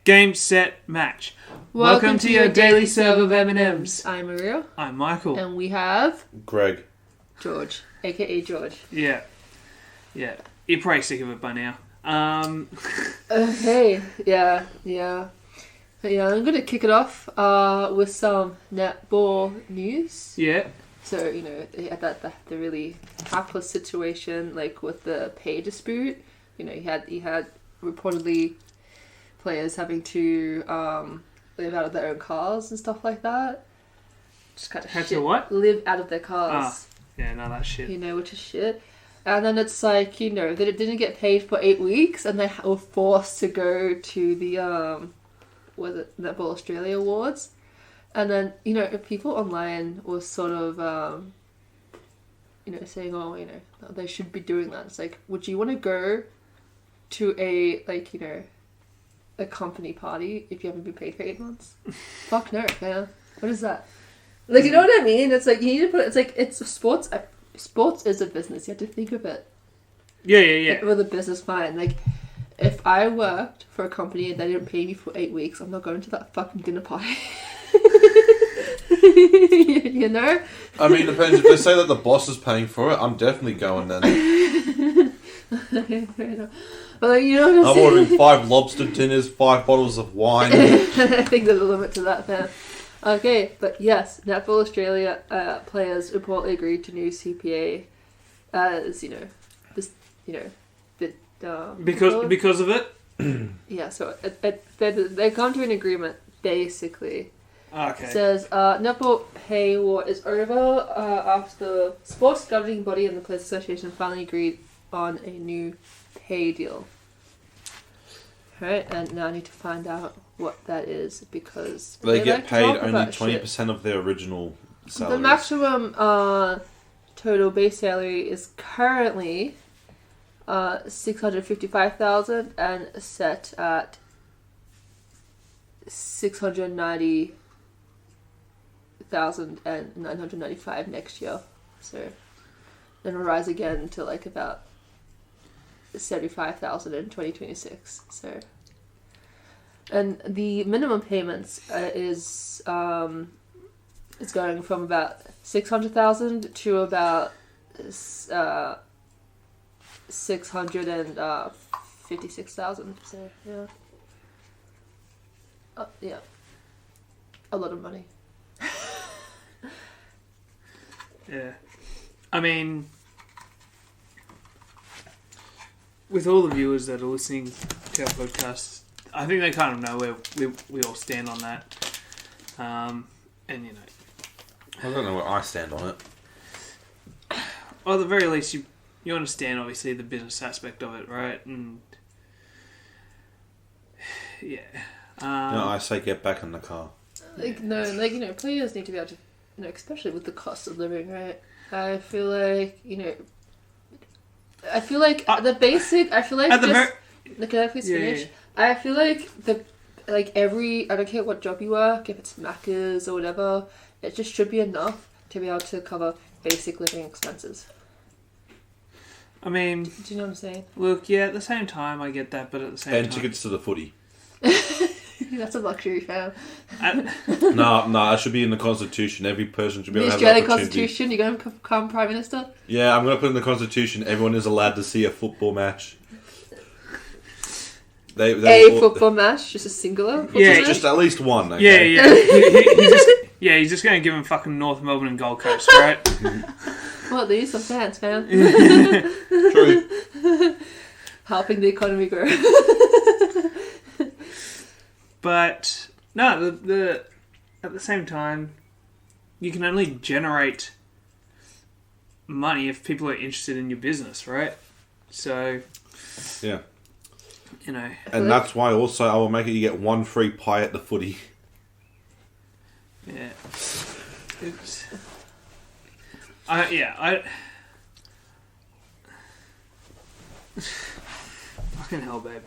Game, set, match. Welcome to your daily serve of M&Ms. I'm Maria. I'm Michael. And we have... Greg. George, a.k.a. George. Yeah. You're probably sick of it by now. Okay, yeah. I'm going to kick it off with some netball news. Yeah. So, they had the really hapless situation, like with the pay dispute. You had reportedly players having to live out of their own cars and stuff like that. Just kind of had shit. to what? Live out of their cars. Yeah, no, that's shit. Which is shit. And then it's like, they didn't get paid for 8 weeks and they were forced to go to the, Netball Australia Awards. And then, people online were sort of, saying, they should be doing that. It's like, would you want to go to a company party if you haven't been paid for 8 months? Fuck no, man. What is that? Like, you know what I mean? It's like, you need to put it, it's like, it's sports. Sports is a business. You have to think of it. Yeah. With a business mind. Like, if I worked for a company and they didn't pay me for 8 weeks, I'm not going to that fucking dinner party. You know? I mean, it depends. If they say that the boss is paying for it, I'm definitely going then. But like, you know what I'm I'm saying? ordering 5 lobster dinners, 5 bottles of wine. I think there's a limit to that, man. Okay, but yes, Netball Australia players reportedly agreed to new CPA as, Because of it? Yeah, so they come to an agreement, basically. Okay. It says, netball pay war is over after the sports governing body and the Players Association finally agreed on a new pay deal. Alright, and now I need to find out what that is because they get like paid only 20% of their original salary. The maximum total base salary is currently $655,000 and set at $690,995 next year. So then it'll rise again to like about $75,000 in 2026. So, and the minimum payments is it's going from about $600,000 to about $656,000. So yeah, a lot of money. Yeah, I mean, with all the viewers that are listening to our podcast, I think they kind of know where we all stand on that. And I don't know where I stand on it. Well, at the very least, you understand obviously the business aspect of it, right? And yeah, I say get back in the car. Players need to be able to, especially with the cost of living, right? I feel like the basic. I feel like at the just. Can I please finish? Yeah. I feel like I don't care what job you work, if it's Macca's or whatever, it just should be enough to be able to cover basic living expenses. I mean, do you know what I'm saying? Look, yeah, at the same time, I get that, but at the same time... And tickets to the footy. That's a luxury, fam. No, it should be in the Constitution. Every person should be able to have the the Australian opportunity. Constitution, you're going to become Prime Minister? Yeah, I'm going to put in the Constitution, everyone is allowed to see a football match. Football match? Just a singular? Yeah, just at least one, okay? Yeah. He's just going to give him fucking North Melbourne and Gold Coast, right? Well, they need some fans, fam. True. Helping the economy grow. But, no, at the same time, you can only generate money if people are interested in your business, right? So... Yeah. And that's why also I will make it you get 1 free pie at the footy. Yeah. I fucking hell, babe.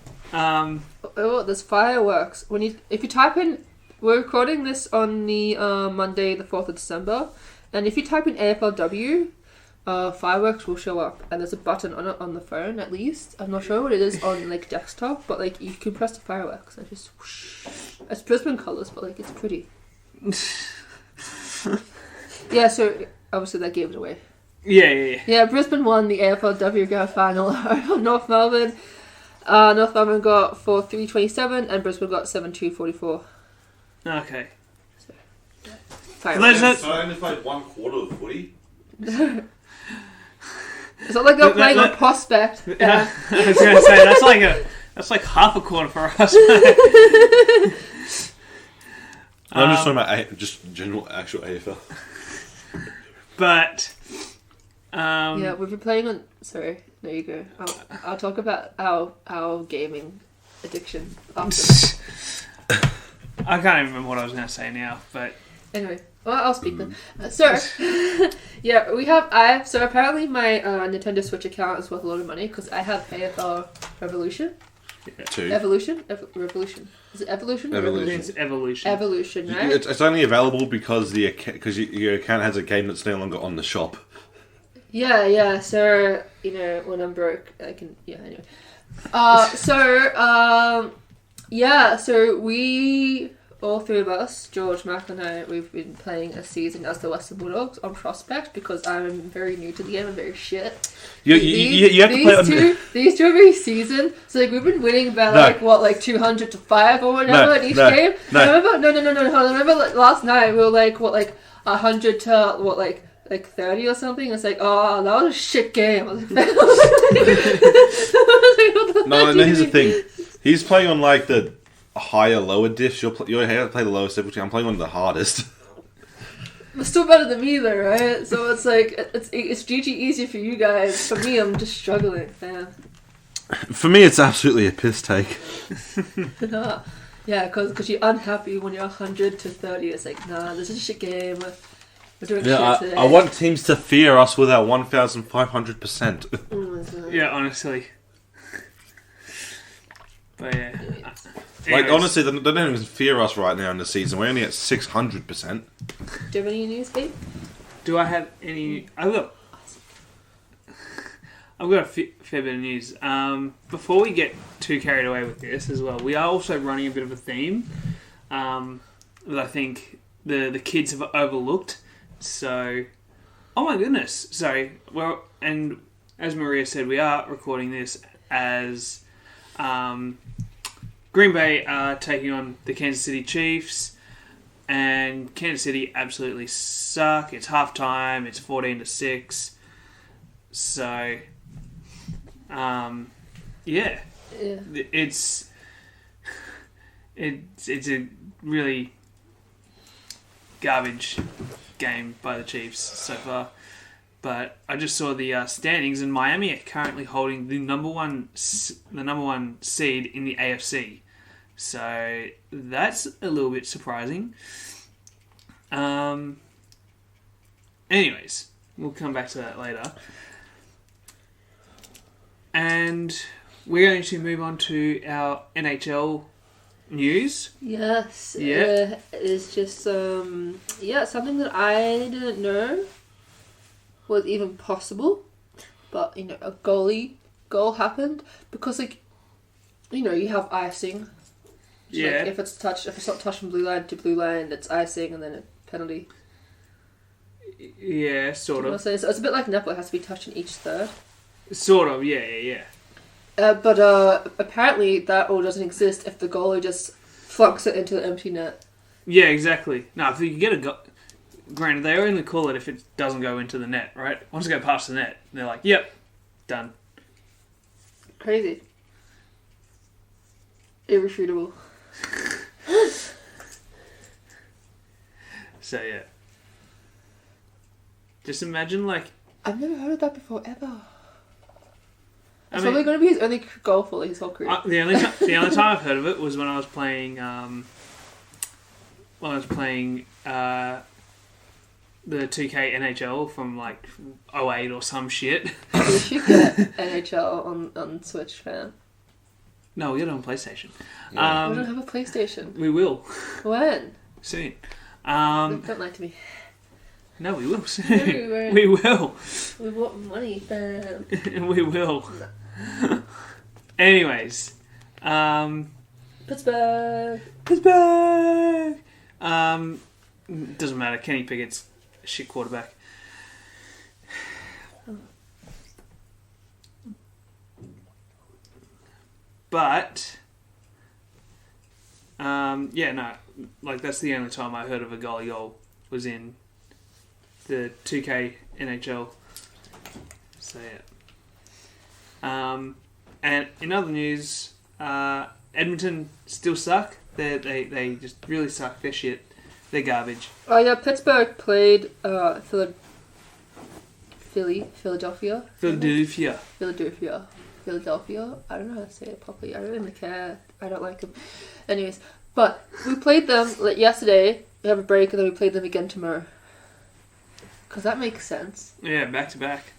There's fireworks. If you type in, we're recording this on the Monday, the 4th of December, and if you type in AFLW, fireworks will show up, and there's a button on it on the phone at least. I'm not sure what it is on like desktop, but like you can press the fireworks and just whoosh. It's Brisbane colours, but like it's pretty. Yeah, so obviously that gave it away. Yeah. Yeah, Brisbane won the AFLW Grand Final over North Melbourne. North Melbourne got 4-3-27 and Brisbane got 7-2-44. Okay. Fireworks. So I only played 1/4 of footy. It's not like they're playing on Prospect. Yeah. I was going to say that's like half a quarter for us. I'm just talking about just general actual AFL. But yeah, we've been playing on. Sorry, there you go. I'll talk about our gaming addiction after. I can't even remember what I was going to say now. But anyway, well, I'll speak then. So yeah, so apparently my Nintendo Switch account is worth a lot of money because I have AFL Revolution. Two. Revolution. Is it Evolution? Evolution. It's Evolution. Evolution, right? It's only available because your account has a game that's no longer on the shop. Yeah. So when I'm broke, I can. Yeah. Anyway. So we all three of us, George, Mac, and I, we've been playing a season as the Western Bulldogs on Prospect because I'm very new to the game. I'm very shit. You have to play on these two are very seasoned. So like we've been winning by 200 to 5 or whatever in each game. No. I remember hold on. I remember last night we were 100 to 30 or something. It's like, oh, that was a shit game. I was like, no, here's the thing. He's playing on the higher, lower dish. You're to play the lowest difficulty. I'm playing on the hardest. It's still better than me though, right? So it's it's GG easy for you guys. For me, I'm just struggling. Yeah. For me, it's absolutely a piss take. Yeah, because you're unhappy when you're 100 to 30. It's like, nah, this is a shit game. We're doing shit today. I want teams to fear us with our 1,500%. Yeah, honestly. But yeah. Honestly, they don't even fear us right now in the season. We're only at 600%. Do you have any news, babe? Do I have any? I've got a fair bit of news. Before we get too carried away with this as well, we are also running a bit of a theme that I think the kids have overlooked. So, oh my goodness. So, well, and as Maria said, we are recording this as Green Bay are taking on the Kansas City Chiefs, and Kansas City absolutely suck. It's halftime. It's 14-6. So, yeah, it's a really garbage game by the Chiefs so far. But I just saw the standings, and Miami are currently holding the number one seed in the AFC. So that's a little bit surprising. Anyways, we'll come back to that later. And we're going to move on to our NHL news. Yes. Yeah. It's just something that I didn't know was even possible. But a goal happened because you have icing. Yeah. If it's not touched from blue line to blue line, it's icing and then a penalty. Yeah, sort of. So it's a bit like netball. It has to be touched in each third. Sort of, yeah. But apparently that all doesn't exist if the goalie just flunks it into the empty net. Yeah, exactly. No, if you get a goal... Granted, they only call it if it doesn't go into the net, right? Once it goes past the net, they're like, yep, done. Crazy. Irrefutable. So, yeah. Just imagine, I've never heard of that before, ever. It's probably going to be his only goal for his whole career. The only time I've heard of it was when I was playing... the 2K NHL from 08 or some shit. We should get NHL on Switch, fam. No, we'll get it on PlayStation. Yeah. We don't have a PlayStation. We will. When? Soon. Don't lie to me. No, we will No, soon. we won't. We will. We want money, fam. We will. Anyways, Pittsburgh. Pittsburgh. Doesn't matter. Kenny Pickett's a shit quarterback. But, yeah, no, like that's the only time I heard of a goalie goal was in the 2K NHL. So yeah. And in other news, Edmonton still suck. They just really suck. They're shit. They're garbage. Oh yeah, Pittsburgh played Philadelphia. I don't know how to say it properly. I don't really care. I don't like them. Anyways, but we played them yesterday. We have a break and then we played them again tomorrow. Because that makes sense. Yeah, back to back.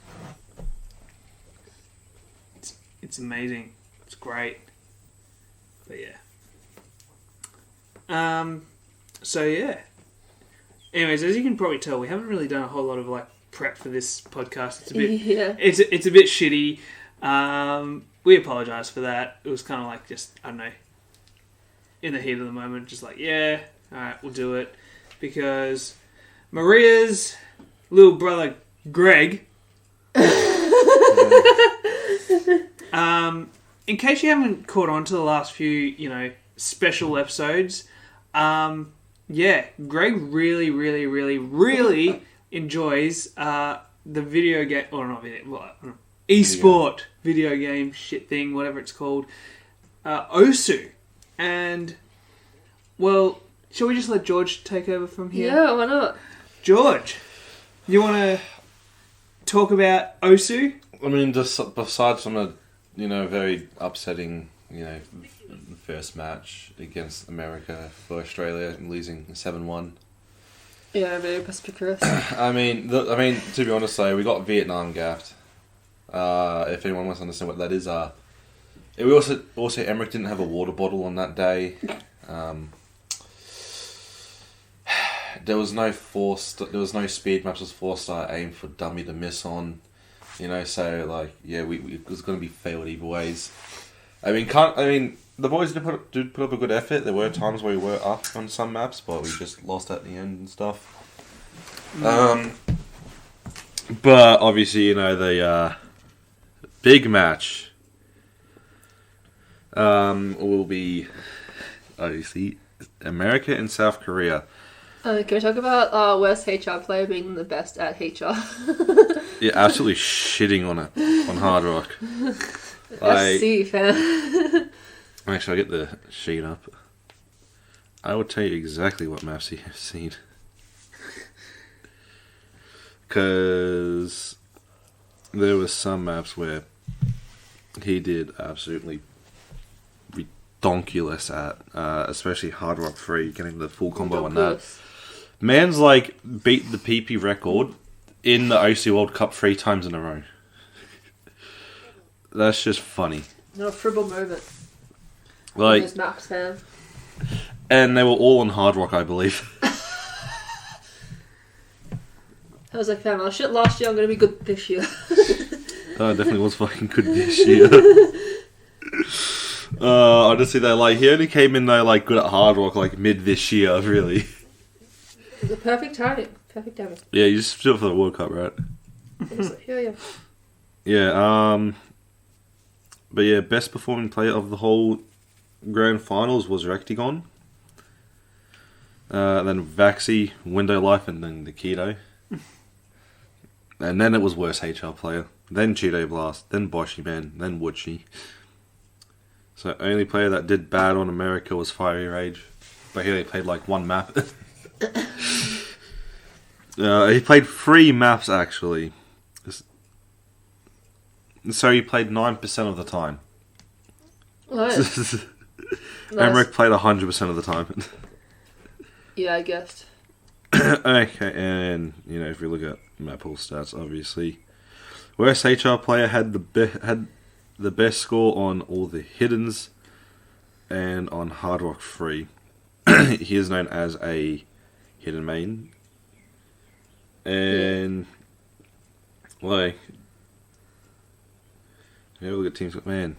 It's amazing. It's great. But yeah. So yeah. Anyways, as you can probably tell, we haven't really done a whole lot of like prep for this podcast. It's a bit it's a bit shitty. We apologise for that. It was kind of like just, I don't know, in the heat of the moment, just like, yeah, alright, we'll do it. Because Maria's little brother, Greg, in case you haven't caught on to the last few, special episodes, yeah, Greg really, really, really, really enjoys the video game, or not video, esport video game shit thing, whatever it's called, OSU. And, well, shall we just let George take over from here? Yeah, why not? George, you want to talk about OSU? I mean, just besides from a, very upsetting, first match against America for Australia and losing 7-1. Yeah, very perspicuous. I mean, to be honest though, we got Vietnam gaffed. If anyone wants to understand what that is, we also Emmerich didn't have a water bottle on that day. There was no speed maps. Was 4-star aim for dummy to miss on. So like, yeah, it was going to be failed either ways. I mean, the boys did put up a good effort. There were times where we were up on some maps, but we just lost at the end and stuff. But obviously, the big match will be obviously America and South Korea. Can we talk about worst HR player being the best at HR? Yeah, absolutely shitting on it on Hard Rock. SC fan. Actually, I'll get the sheet up. I will tell you exactly what maps he has seen. Because there were some maps where he did absolutely redonkulous at, especially Hard Rock 3, getting the full combo on that. Man's beat the PP record in the OC World Cup 3 times in a row. That's just funny. Not a fribble moment. Those maps, fam. And they were all on Hard Rock, I believe. I was like, fam, I was shit last year, I'm going to be good this year. Oh, it definitely was fucking good this year. Honestly, though, he only came in, though, good at Hard Rock, mid this year, really. The perfect timing. Perfect timing. Yeah, you just do it for the World Cup, right? Yeah. Yeah, but yeah, best performing player of the whole Grand Finals was Rectigon. Then Vaxi, Window Life, and then Nikito. And then it was worst HR player. Then Cheeto Blast, then Boshi Man, then Woodshi. So only player that did bad on America was Fiery Rage. But he only played one map. He played 3 maps actually. So he played 9% of the time. Nice. Emmerich played 100% of the time. Yeah, I guessed. Okay, and if we look at map pool stats, obviously, worst HR player had the best score on all the hiddens and on Hard Rock 3. He is known as a hidden main. And like, yeah, look at teams. Man,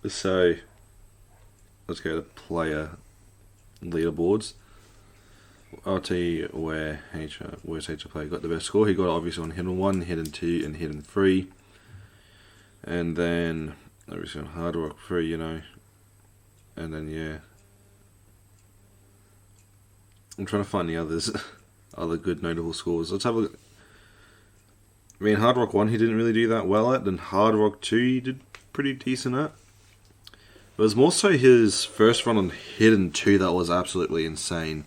so let's go to player leaderboards. I'll tell you where's HR player got the best score. He got it obviously on hidden 1, hidden 2, and hidden 3. And then obviously on hard rock 3, you know. And then yeah, I'm trying to find the others, other good notable scores. Let's have a look. I mean, hard rock 1 he didn't really do that well at. Then hard rock 2 he did pretty decent at. But it was more so his first run on hidden 2 that was absolutely insane.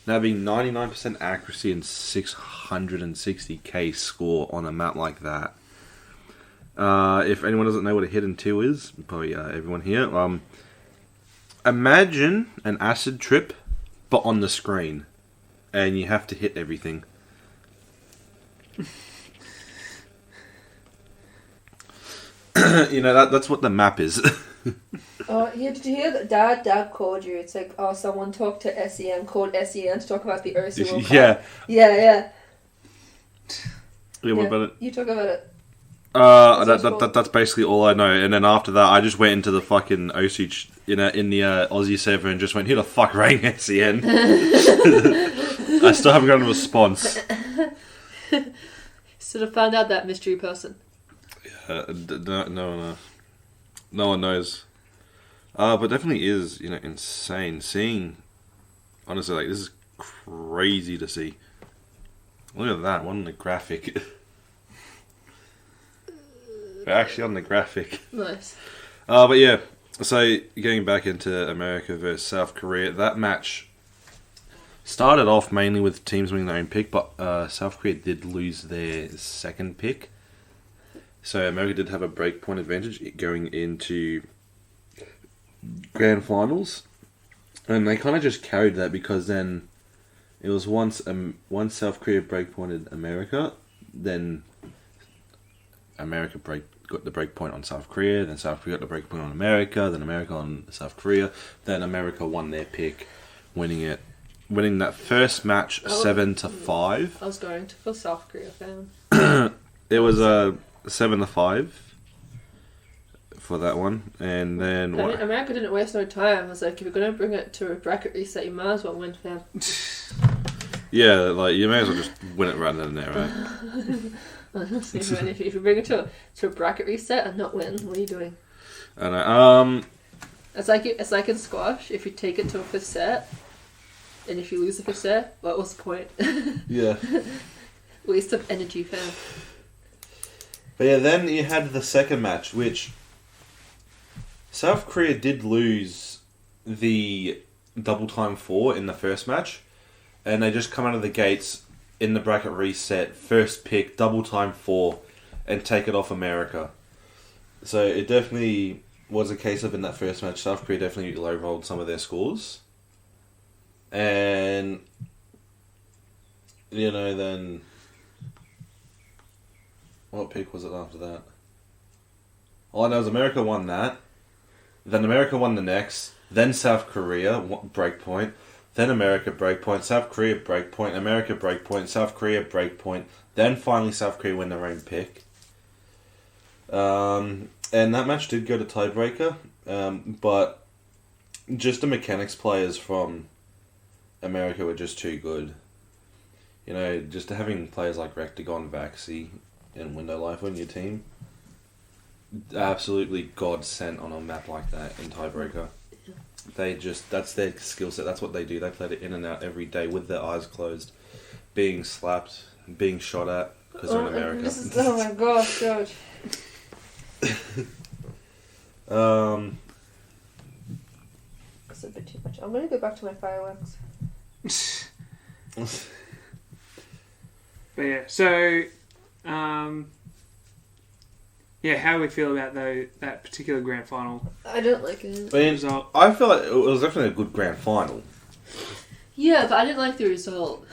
Now, being 99% accuracy and 660k score on a map like that. If anyone doesn't know what a hidden 2 is, probably everyone here. Imagine an acid trip, but on the screen, and you have to hit everything. You know, that's what the map is. Oh, yeah, did you hear that Dad called you? It's like, oh, someone talked to SEN, called SEN to talk about the OSU World Cup. Yeah. Yeah. Yeah, what about it? You talk about it. That's basically all I know. And then after that, I just went into the fucking OSU, in the Aussie server and just went, who the fuck rang SEN? I still haven't got a response. Should have found out that mystery person. No one knows. But definitely is, insane. Seeing, honestly, like, this is crazy to see. Look at that, one on the graphic. We're actually on the graphic. Nice. But yeah, so getting back into America versus South Korea, that match started off mainly with teams winning their own pick, but South Korea did lose their second pick. So America did have a breakpoint advantage going into grand finals, and they kind of just carried that because then it was once South Korea breakpointed America, then America got the breakpoint on South Korea, then South Korea got the breakpoint on America, then America on South Korea, then America won their pick, winning that first match 7-5. I was going to for South Korea fan. It was a 7-5 for that one, and then what? America didn't waste no time. I was like, if you're gonna bring it to a bracket reset, you might as well win, fam. Yeah, like you may as well just win it right then and there, right? Honestly, man, if you bring it to a bracket reset and not win, what are you doing? I know. It's like in squash. If you take it to a fifth set, and if you lose the fifth set, what was the point? Yeah. Waste of energy, fam. But yeah, then you had the second match, which South Korea did lose the double time 4 in the first match, and they just come out of the gates in the bracket reset, first pick, double time 4, and take it off America. So it definitely was a case of, in that first match, South Korea definitely low-rolled some of their scores. And, then what pick was it after that? All I know is America won that. Then America won the next. Then South Korea, breakpoint. Then America, breakpoint. South Korea, breakpoint. America, breakpoint. South Korea, breakpoint. Then finally South Korea win their own pick. And that match did go to tiebreaker. But just the mechanics players from America were just too good. Just having players like Rectagon, Vaxi, and Window Life on your team, absolutely God sent on a map like that in tiebreaker. That's their skill set. That's what they do. They play it in and out every day with their eyes closed, being slapped, being shot at because they're in America. Oh my gosh, George. That's a bit too much. I'm gonna go back to my fireworks. But yeah, so how do we feel about that particular grand final? I don't like it. Result? I feel like it was definitely a good grand final. Yeah, but I didn't like the result.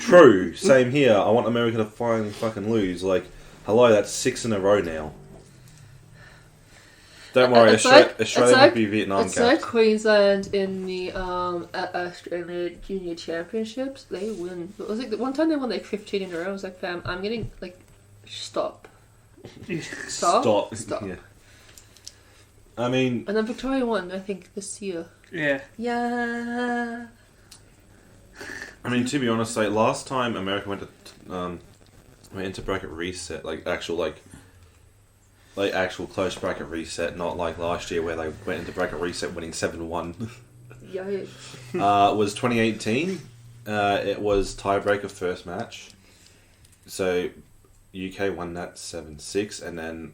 True, same here. I want America to finally fucking lose. Like, hello, that's 6 in a row now. Don't worry, It's Australia like- would be Vietnam It's like capped. Queensland in the Australia Junior Championships. They win. It was like the one time they won like 15 in a row. I was like, fam, I'm getting like, stop. Stop. Yeah. I mean, And then Victoria won, I think, this year. Yeah. Yeah. to be honest, like last time America went into bracket reset, like actual close bracket reset, not like last year where they went into bracket reset winning 7-1. Yikes. Was 2018. It was tiebreaker first match. So UK won that 7-6, and then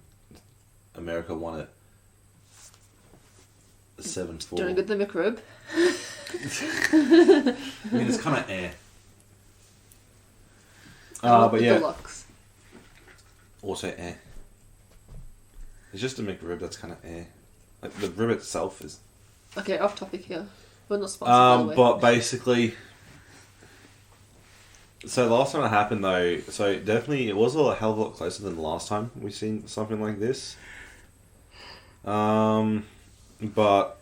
America won it 7-4. Do you want to get the McRib? I mean, it's kind of air. But yeah, Deluxe. also air. It's just a McRib that's kind of air. Like the rib itself is. Okay, off topic here. We're not sponsored, by the way. But basically, so the last time it happened though, so definitely it was a hell of a lot closer than the last time we've seen something like this. But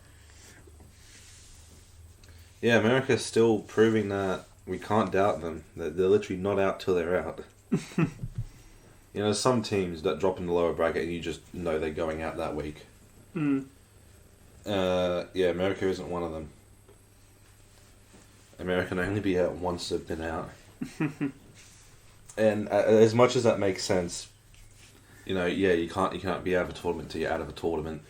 yeah, America's still proving that we can't doubt them. That they're literally not out till they're out. You know, some teams that drop in the lower bracket and you just know they're going out that week. Mm. Yeah, America isn't one of them. America can only be out once they've been out. And as much as that makes sense, you know, yeah, you can't be out of a tournament till you're out of a tournament.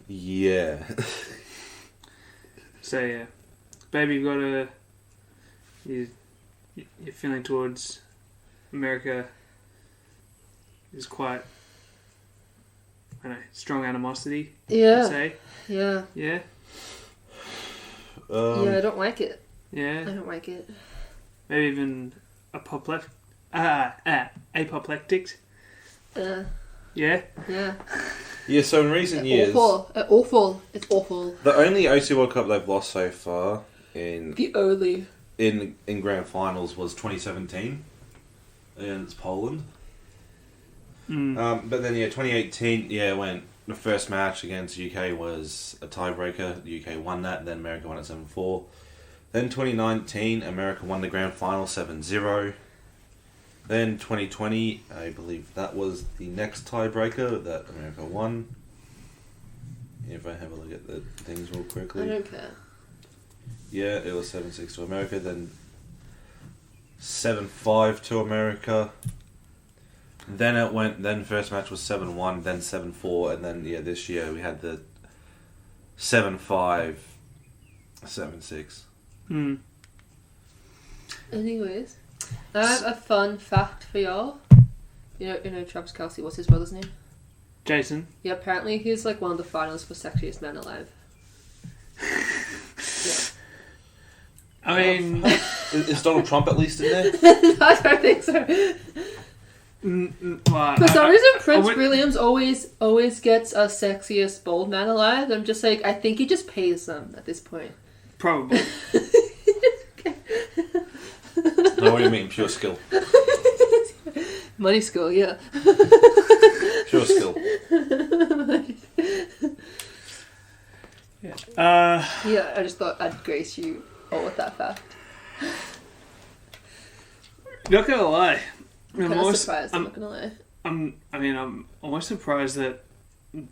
Yeah. So yeah, baby, you're feeling towards America is quite, I don't know, strong animosity. Yeah. I'd say. Yeah. Yeah. Yeah, I don't like it. I Yeah. don't like it. Maybe even apoplectic. Yeah. Yeah. Yeah. Yeah, so in recent years, Awful. It's awful. the only OSU World Cup they've lost so far in The only. in grand finals was 2017 against Poland. Mm. But then 2018, when the first match against UK was a tiebreaker, the UK won that, then America won it 7-4. Then 2019, America won the grand final 7-0. Then 2020, I believe that was the next tiebreaker that America won. If I have a look at the things real quickly. I don't care. Yeah, it was 7-6 to America, then 7-5 to America. Then first match was 7-1, then 7-4, and then this year we had the 7-5, 7-6. Mm. Anyways, I have a fun fact for y'all. You know Travis Kelce, what's his brother's name? Jason. Yeah, apparently he's like one of the finalists for Sexiest Man Alive. I mean, Is Donald Trump at least in there? I don't think so. well, For some reason, I Prince went- Williams always gets a Sexiest Bald Man Alive. I'm just like, I think he just pays them at this point. Probably. No, what do you mean? Pure skill. Money school, yeah. Pure skill. Yeah, I just thought I'd grace you all with that fact. Not gonna lie. I'm kind of surprised, I'm not gonna lie. I'm almost surprised that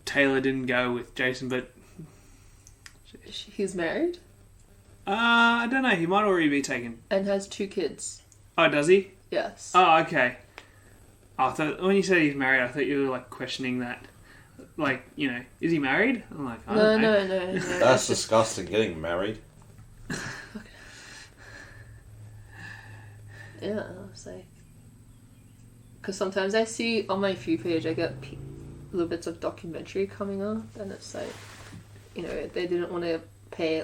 Taylor didn't go with Jason, but He's married I don't know. He might already be taken. and has 2 kids. Oh, does he? Yes. Oh, okay. I thought when you said he's married, I thought you were like questioning that. Like, you know, is he married? I'm like, I don't know. No. That's disgusting. Getting married. Yeah, I was like, because sometimes I see on my view page, I get little bits of documentary coming up, and it's like, you know, they didn't want to pay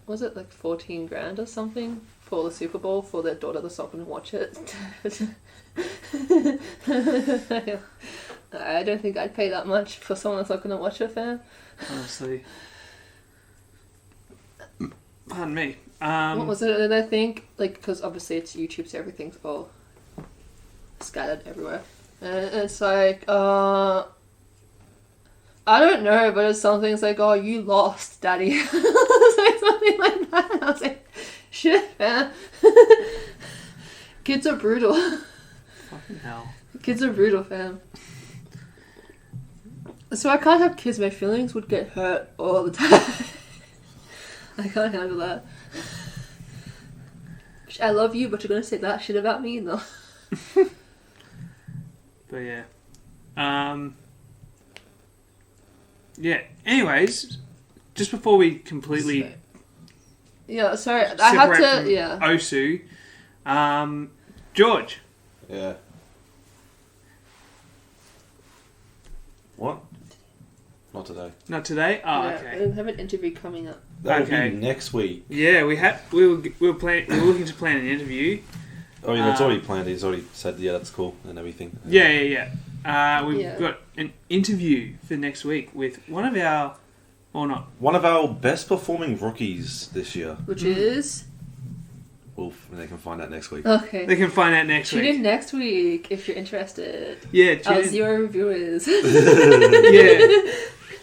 was it like 14 grand or something for the Super Bowl for their daughter that's not going to watch it. I don't think I'd pay that much for someone that's not going to watch it, fam. Honestly. Pardon me. What was it? And I think, like, because obviously it's YouTube, so everything's all scattered everywhere. And it's like, I don't know, but it's something. It's like, oh, you lost, Daddy. It's like something like that. And I was like, shit, man. Kids are brutal. Fucking hell. Kids are brutal, fam. So I can't have kids. My feelings would get hurt all the time. I can't handle that. I love you, but you're gonna say that shit about me? No. But yeah. Yeah. Anyways, just before we completely Yeah, sorry. I had separate to. from Yeah. OSU, George. Yeah. What? Not today. Not today. Oh, Yeah, okay. we have an interview coming up. That'll Okay. be next week. Yeah, we were looking to plan an interview. I mean, that's already planned. He's already said, yeah, that's cool and everything. Yeah. We've Yeah. got an interview for next week with one of our, or not. One of our best performing rookies this year. Which is? Well, they can find out next week. Okay. They can find out next Tune week. in next week if you're interested. Yeah, tune Our in. 0 viewers. Yeah.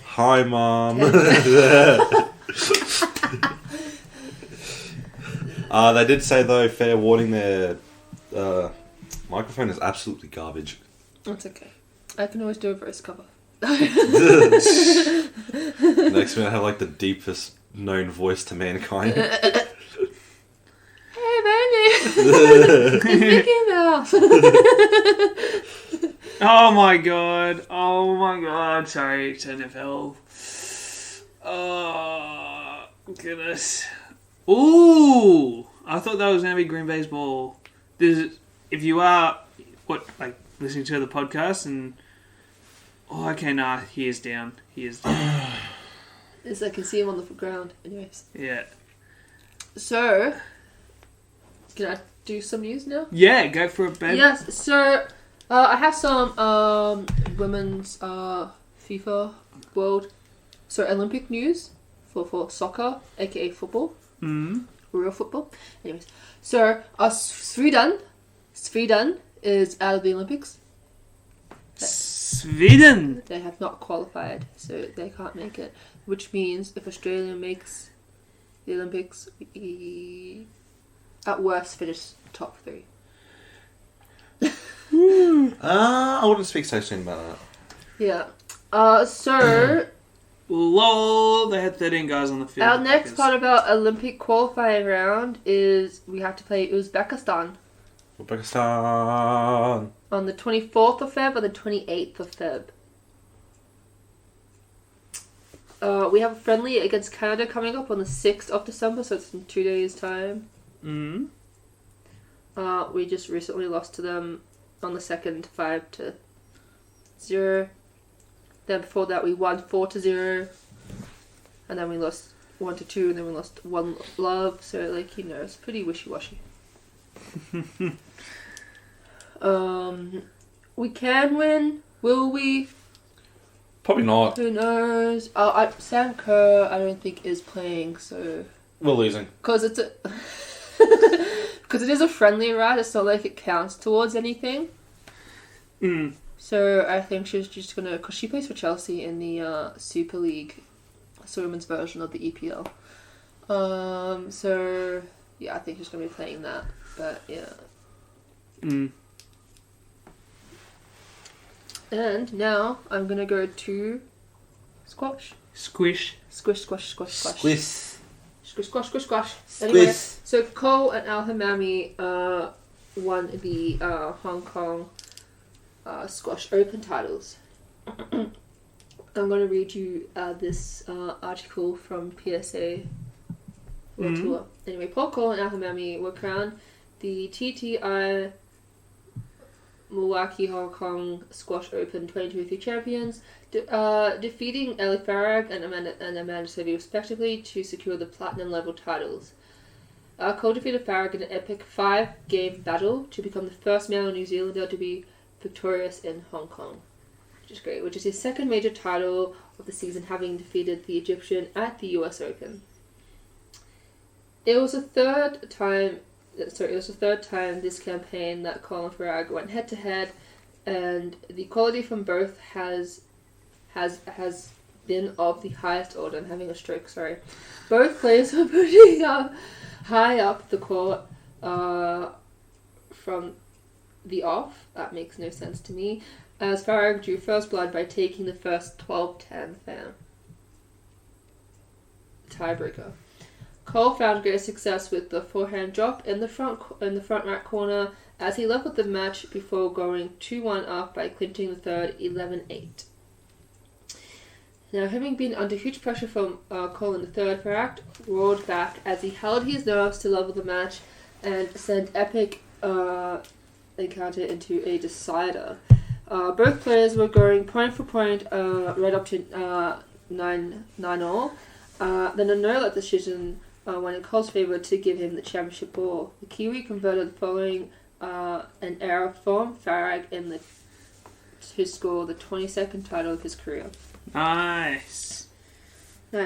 Hi, Mom. They did say, though, fair warning, their microphone is absolutely garbage. That's okay. I can always do a verse cover. Next week I have like the deepest known voice to mankind. Hey, baby! It's Mickey Mouse! Oh my god. Sorry, it's NFL. Oh, goodness. Ooh! I thought that was going to be Green Bay's ball. If you are, listening to the podcast and... Oh, okay, nah, he is down. As I can see him on the ground. Anyways. Yeah. So, can I do some news now? Yeah, go for it, babe. Yes, so I have some women's FIFA Olympic news for soccer, aka football. Mm-hmm. Real football. Anyways, so Sweden is out of the Olympics. Sweden! They have not qualified, so they can't make it. Which means if Australia makes the Olympics, we at worst finish top 3. I wouldn't speak so soon about that. Yeah. So LOL, they had 13 guys on the field. our next part of our Olympic qualifying round is we have to play Uzbekistan Uzbekistan. on the 24th of Feb or the 28th of Feb. We have a friendly against Canada coming up on the 6th of December, so it's in 2 days' time. Mm-hmm. We just recently lost to them on the 2nd, 5-0. Then before that, we won 4-0, and then we lost 1-2, and then we lost 1-love. So it's pretty wishy-washy. We can win. Will we? Probably not. Who knows? Sam Kerr, I don't think is playing. So We're losing. because it is a friendly, right? It's not like it counts towards anything. Mm. So I think she's just gonna, because she plays for Chelsea in the Super League, so women's version of the EPL. So yeah, I think she's gonna be playing that. But yeah. Mm. And now I'm gonna go to squash. Squish. Squish, squash, squash, squash. Squish. Squish, squash, squish, squash. Squish. Anyway, so Cole and Al Hamami won the Hong Kong Squash Open titles. I'm going to read you this article from PSA World Tour. Anyway, Paul Cole and Al Hamami were crowned the TTI Milwaukee Hong Kong Squash Open 2023 champions, defeating Ellie Farag and Amanda Sevi respectively to secure the platinum level titles. Cole defeated Farag in an epic 5-game battle to become the first male New Zealander to be victorious in Hong Kong, which is great. Which is his second major title of the season, having defeated the Egyptian at the US Open. It was the third time this campaign that Colin Farag went head to head and the quality from both has been of the highest order. I'm having a stroke, sorry. Both players were pretty high up the court from the off. That makes no sense to me. As Farag drew first blood by taking the first 12-10 tiebreaker. Cole found great success with the forehand drop in the front right corner as he leveled the match before going 2-1 up by clinching the third 11-8. Now, having been under huge pressure from Cole in the third, Farag roared back as he held his nerves to level the match and sent epic encounter into a decider. Both players were going point for point right up to 9-all. Then a no-let decision went in Cole's favour to give him the championship ball. The Kiwi converted following an error from Farag to score the 22nd title of his career. Nice.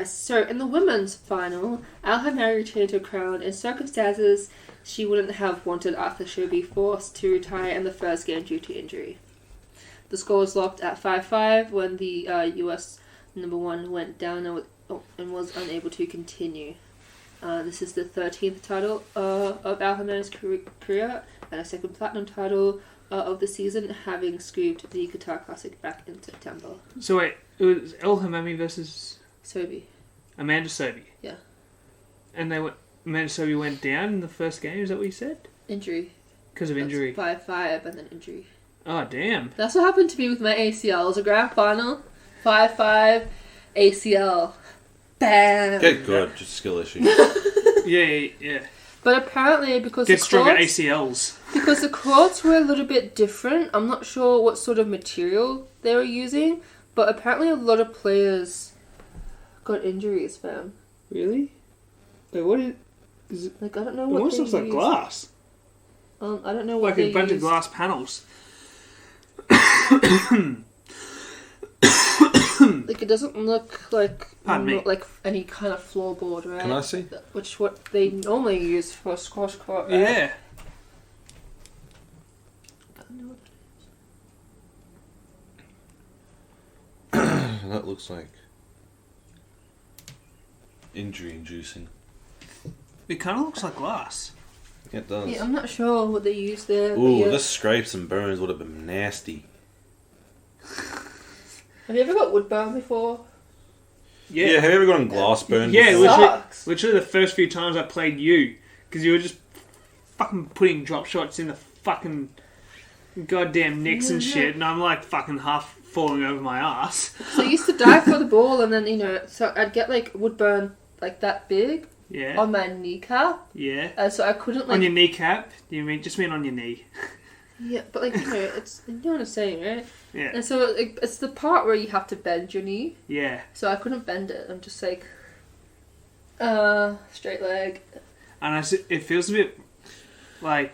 So, in the women's final, Alhamari retained her crown in circumstances she wouldn't have wanted after she would be forced to retire in the first game due to injury. The score was locked at 5-5 when the US number 1 went down and was unable to continue. This is the 13th title of Alhamari's career and a second platinum title of the season, having scooped the Qatar Classic back in September. So wait, it was El Hamami versus Sobi. Amanda Sobi. Yeah. And Amanda Sobi went down in the first game. Is that what you said? Injury. Because of injury. 5-5 and then injury. Oh damn. That's what happened to me with my ACL. It was a grand final, 5-5, ACL. Bam. Get good, just skill issue. Yeah. But apparently, because Get stronger ACLs. Because the courts were a little bit different. I'm not sure what sort of material they were using, but apparently a lot of players got injuries, fam. Really? Wait, what is it? Like, I don't know It what almost they looks like use. glass. I don't know what Like they a bunch of use. glass panels. Like, it doesn't look like Pardon me. like any kind of floorboard, right? Can I see? Which what they normally use for a squash court, right? Yeah. I don't know what That looks like injury inducing. It kind of looks like glass. It does. Yeah, I'm not sure what they use there. but Ooh, yeah. the scrapes and burns would have been nasty. Have you ever got wood burn before? Yeah, have you ever gotten glass burned? Yeah, before? Sucks. literally the first few times I played you, because you were just fucking putting drop shots in the fucking goddamn nicks and shit, and I'm like fucking half falling over my ass. So I used to dive for the ball, and then so I'd get like wood burn like that big Yeah. on my kneecap, Yeah. so I couldn't like. On your kneecap? You mean on your knee? Yeah, but like it's you know what I'm saying, right? Yeah. And so it's the part where you have to bend your knee. Yeah. So I couldn't bend it. I'm just like, straight leg. And it feels a bit like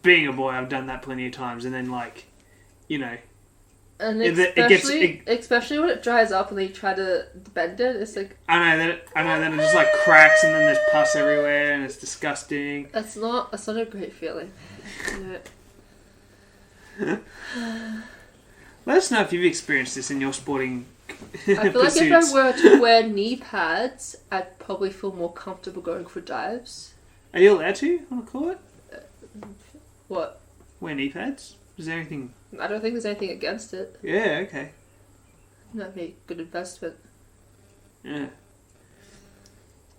being a boy. I've done that plenty of times, and then like, And It especially when it dries up and they try to bend it, it's like I know that it just like cracks, and then there's pus everywhere, and it's disgusting. that's not a great feeling. Let us know if you've experienced this in your sporting I feel like if I were to wear knee pads, I'd probably feel more comfortable going for dives. Are you allowed to on a court What? wear knee pads? Is there anything? I don't think there's anything against it. Yeah. Okay. That'd be a good investment. Yeah.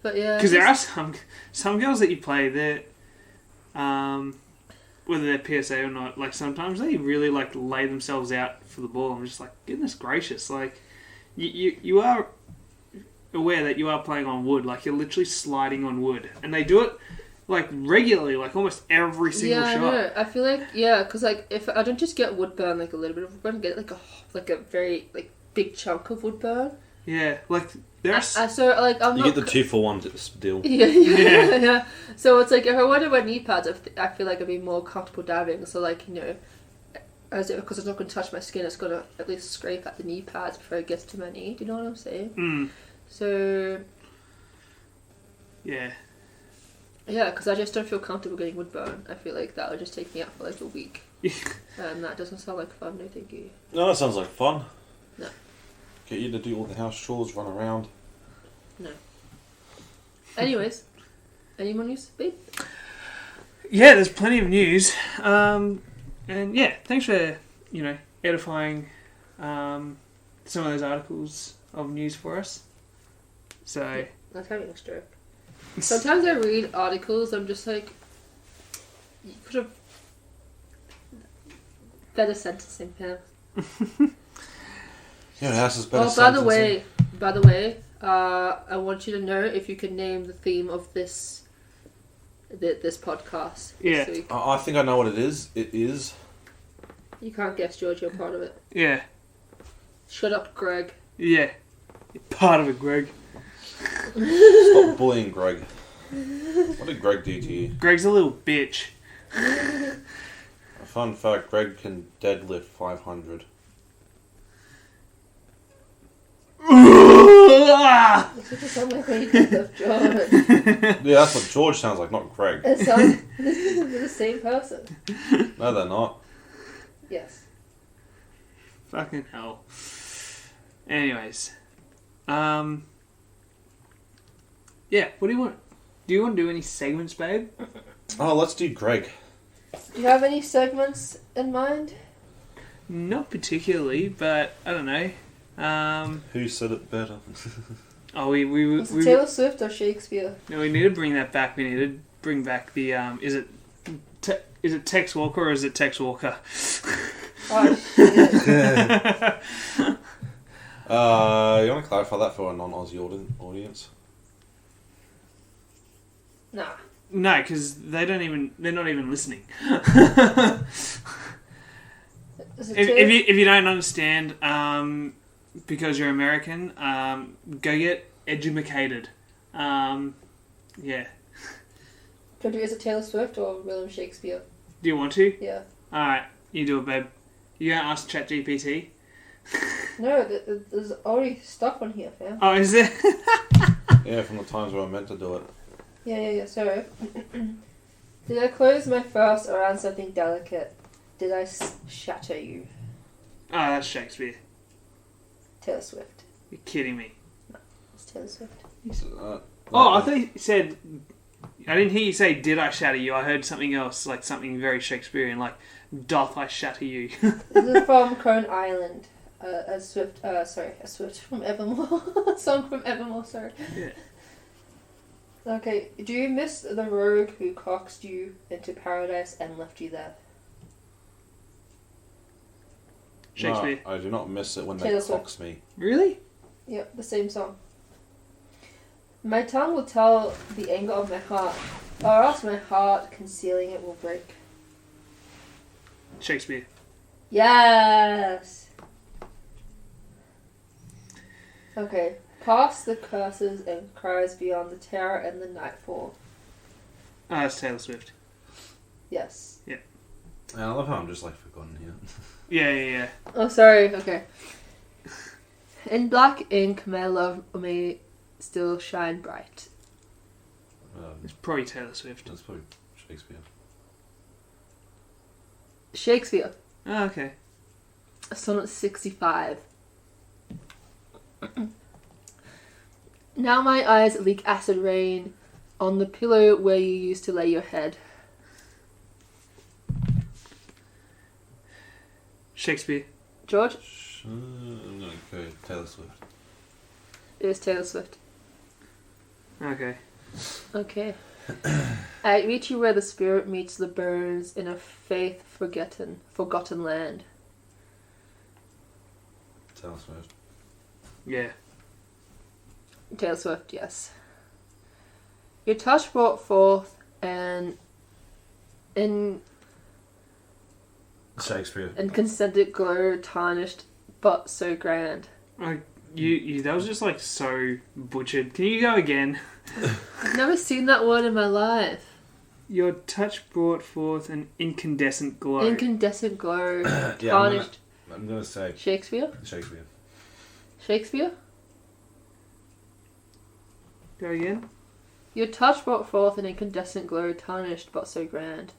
But yeah, Because there are some girls that you play that, whether they're PSA or not, like sometimes they really like lay themselves out for the ball. I'm just like, goodness gracious, like you are aware that you are playing on wood, like you're literally sliding on wood, and they do it like regularly, like almost every single I shot. know. I feel like because like if I don't just get wood burn, like a little bit of wood burn, get like a very like big chunk of wood burn. Yeah, like there's So like I'm You not get the 2-for-1 deal. yeah. So it's like if I wanted to wear knee pads, I feel like I'd be more comfortable diving. So like because it's not going to touch my skin, it's going to at least scrape at the knee pads before it gets to my knee. Do you know what I'm saying? Mm. So Yeah. Yeah, because I just don't feel comfortable getting wood burn. I feel like that would just take me out for like a week. And that doesn't sound like fun, no thank you. No, that sounds like fun. No. Get you to do all the house chores, run around. No. Anyways, any more news, babe? Yeah, there's plenty of news. And yeah, thanks for, edifying some of those articles of news for us. So... Yeah, that's having a stroke. Sometimes I read articles, I'm just like, you could have better sentencing him. Yeah, house is better. Oh, by the way, I want you to know if you can name the theme of this podcast. Yeah. This week. I think I know what it is. It is. You can't guess, George. You're part of it. Yeah. Shut up, Greg. Yeah. You're part of it, Greg. Stop bullying Greg. What did Greg do to you? Greg's a little bitch. A fun fact, Greg can deadlift 500. This is sound like when you deadlift George. Yeah, that's what George sounds like, not Greg. It sounds they're the same person. No, they're not. Yes. Fucking hell. Anyways. Yeah, what do you want? Do you want to do any segments, babe? Oh, let's do Greg. Do you have any segments in mind? Not particularly, but I don't know. Who said it better? Was it Taylor Swift or Shakespeare? No, we need to bring that back. We need to bring back the is it Tex Walker or is it Tex Walker? Oh shit. You want to clarify that for a non-Aussie audience? Nah. No, because they're not even listening. If you don't understand, because you're American, go get edumacated. Yeah. Is it Taylor Swift or William Shakespeare? Do you want to? Yeah. Alright, you do it, babe. You gonna ask ChatGPT? No, there's already stuff on here, fam. Oh, is there? Yeah, from the times where I meant to do it. Yeah, sorry. Did I close my first around something delicate? Did I shatter you? Oh, that's Shakespeare. Taylor Swift. You're kidding me. No, it's Taylor Swift. Oh, I thought you said... I didn't hear you say, did I shatter you? I heard something else, like something very Shakespearean, like, doth I shatter you? This is from Coney Island. A Swift from Evermore. A song from Evermore, sorry. Yeah. Okay, do you miss the rogue who coaxed you into paradise and left you there? Shakespeare. No, I do not miss it when Taylor they coax me. Really? Yep, the same song. My tongue will tell the anger of my heart, or else my heart, concealing it, will break. Shakespeare. Yes! Okay. Past the curses and cries beyond the terror and the nightfall. Oh, that's Taylor Swift. Yes. Yeah. I love how I'm just like forgotten here. Yeah. Oh, sorry. Okay. In black ink, my love may still shine bright. It's probably Taylor Swift. That's probably Shakespeare. Shakespeare. Oh, okay. Sonnet 65. Now my eyes leak acid rain on the pillow where you used to lay your head. Shakespeare. George? I'm going to go Taylor Swift. It is Taylor Swift. Okay. Okay. I meet you where the spirit meets the bones in a faith forgotten land. Taylor Swift. Yeah. Taylor Swift, yes. Your touch brought forth an Shakespeare. inconsented glow tarnished but so grand. You that was just like so butchered. Can you go again? I've never seen that word in my life. Your touch brought forth an incandescent glow. Incandescent glow Yeah, tarnished. I'm gonna say Shakespeare? Shakespeare. Go again? Your touch brought forth an incandescent glow, tarnished but so grand.